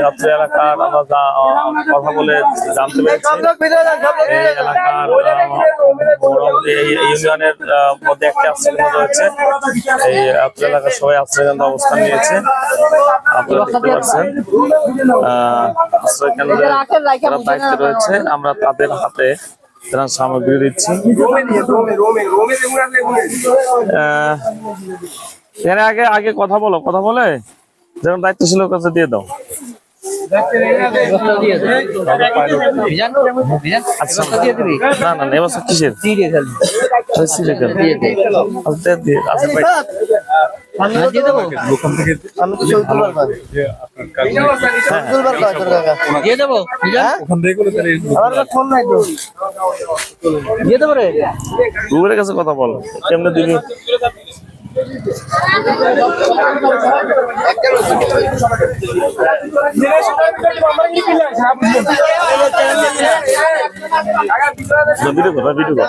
অত্র এলাকার আমরা কথা বলে জানতে পেরেছি এই এলাকার মোটামুটি এই ইউনিয়নের মধ্যে একটি আশ্রয়কেন্দ্র রয়েছে। এই অত্র এলাকার সবাই আশ্রয়কেন্দ্র অবস্থান নিয়েছে। আপনারা দেখতে পাচ্ছেন আশ্রয়কেন্দ্রে যারা দায়িত্বে রয়েছে আমরা তাদের হাতে সামগ্রী দিচ্ছি। এখানে আগে কথা বলে যেমন দায়িত্বশীল কাছে দিয়ে দাও। না না এবছর কিসের গুগলের কাছে কথা বলো কেমনে দিবি। ভিডিও